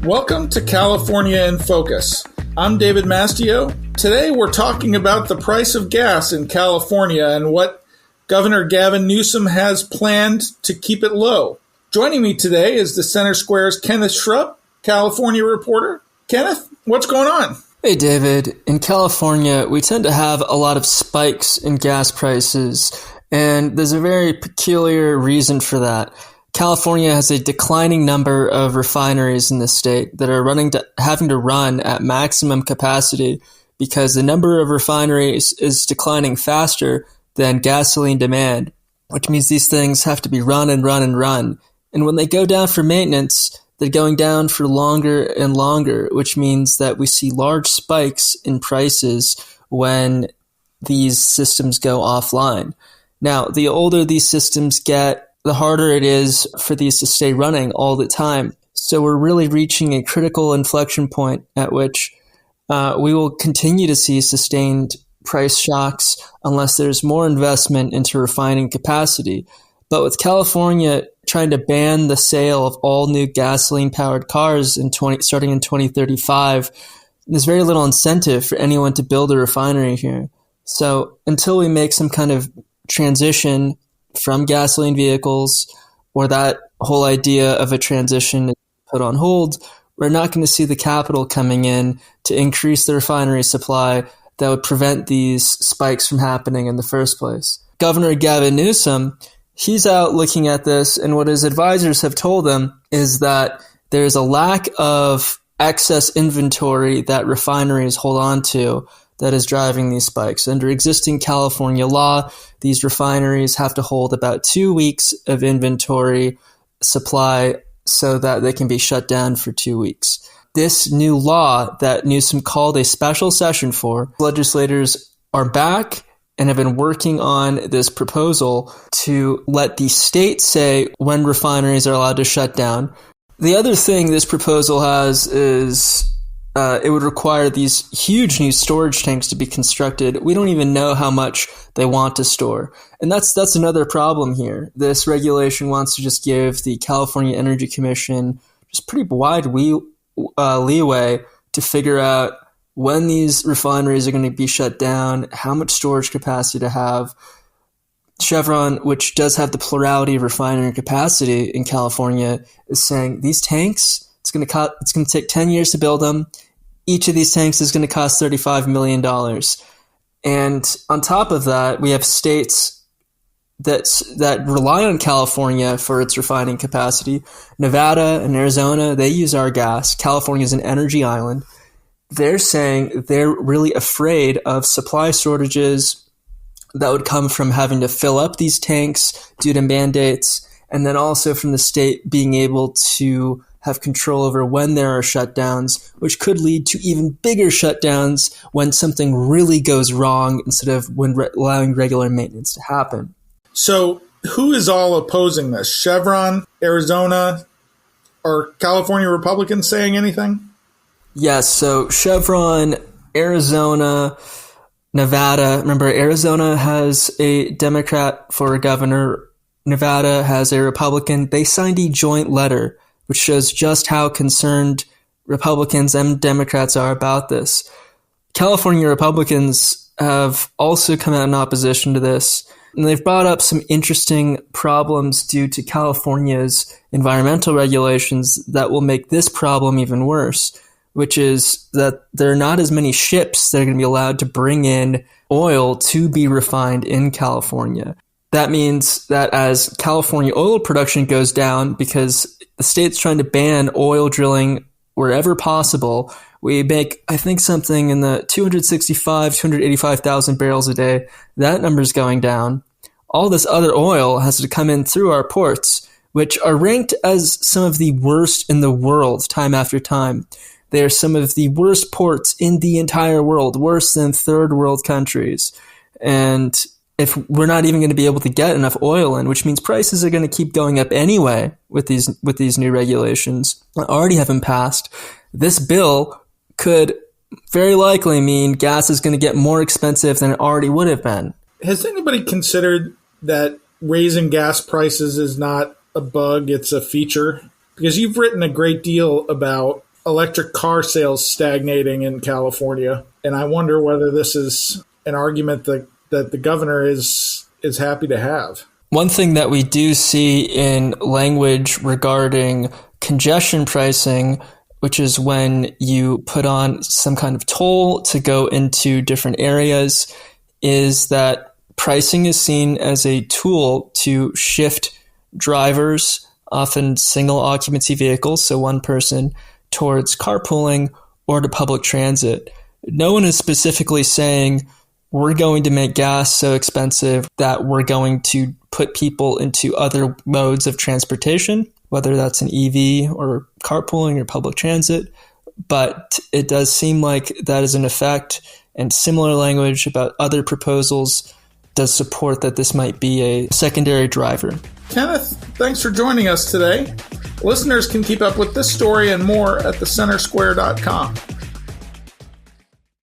Welcome to California in Focus. I'm David Mastio. Today we're talking about the price of gas in California and what Governor Gavin Newsom has planned to keep it low. Joining me today is the Center Square's Kenneth Schrupp, California reporter. Kenneth, what's going on? Hey, David. In California, we tend to have a lot of spikes in gas prices, and there's a very peculiar reason for that. California has a declining number of refineries in the state that are having to run at maximum capacity because the number of refineries is declining faster than gasoline demand, which means these things have to be run and run and run. And when they go down for maintenance, they're going down for longer and longer, which means that we see large spikes in prices when these systems go offline. Now, the older these systems get, the harder it is for these to stay running all the time. So we're really reaching a critical inflection point at which we will continue to see sustained price shocks unless there's more investment into refining capacity. But with California trying to ban the sale of all new gasoline-powered cars starting in 2035, there's very little incentive for anyone to build a refinery here. So until we make some kind of transition from gasoline vehicles, or that whole idea of a transition is put on hold, we're not going to see the capital coming in to increase the refinery supply that would prevent these spikes from happening in the first place. Governor Gavin Newsom, he's out looking at this, and what his advisors have told him is that there's a lack of excess inventory that refineries hold on to that is driving these spikes. Under existing California law, these refineries have to hold about 2 weeks of inventory supply so that they can be shut down for 2 weeks. This new law that Newsom called a special session for, legislators are back and have been working on this proposal to let the state say when refineries are allowed to shut down. The other thing this proposal has is it would require these huge new storage tanks to be constructed. We don't even know how much they want to store. And that's another problem here. This regulation wants to just give the California Energy Commission just pretty wide leeway to figure out when these refineries are going to be shut down, how much storage capacity to have. Chevron, which does have the plurality of refinery capacity in California, is saying these tanks, it's going to take 10 years to build them. Each of these tanks is going to cost $35 million. And on top of that, we have states that rely on California for its refining capacity. Nevada and Arizona, they use our gas. California is an energy island. They're saying they're really afraid of supply shortages that would come from having to fill up these tanks due to mandates, and then also from the state being able to have control over when there are shutdowns, which could lead to even bigger shutdowns when something really goes wrong instead of when allowing regular maintenance to happen. So who is all opposing this? Chevron, Arizona, are California Republicans saying anything? Yes, so Chevron, Arizona, Nevada. Remember, Arizona has a Democrat for a governor. Nevada has a Republican. They signed a joint letter which shows just how concerned Republicans and Democrats are about this. California Republicans have also come out in opposition to this, and they've brought up some interesting problems due to California's environmental regulations that will make this problem even worse, which is that there are not as many ships that are going to be allowed to bring in oil to be refined in California. That means that as California oil production goes down because the state's trying to ban oil drilling wherever possible, we make, I think, something in the 285,000 barrels a day. That number's going down. All this other oil has to come in through our ports, which are ranked as some of the worst in the world time after time. They are some of the worst ports in the entire world, worse than third world countries. And if we're not even going to be able to get enough oil in, which means prices are going to keep going up anyway with these new regulations that already haven't passed, this bill could very likely mean gas is going to get more expensive than it already would have been. Has anybody considered that raising gas prices is not a bug, it's a feature? Because you've written a great deal about electric car sales stagnating in California. And I wonder whether this is an argument that the governor is happy to have. One thing that we do see in language regarding congestion pricing, which is when you put on some kind of toll to go into different areas, is that pricing is seen as a tool to shift drivers, often single occupancy vehicles, so one person, towards carpooling or to public transit. No one is specifically saying, we're going to make gas so expensive that we're going to put people into other modes of transportation, whether that's an EV or carpooling or public transit. But it does seem like that is an effect, and similar language about other proposals does support that this might be a secondary driver. Kenneth, thanks for joining us today. Listeners can keep up with this story and more at thecentersquare.com.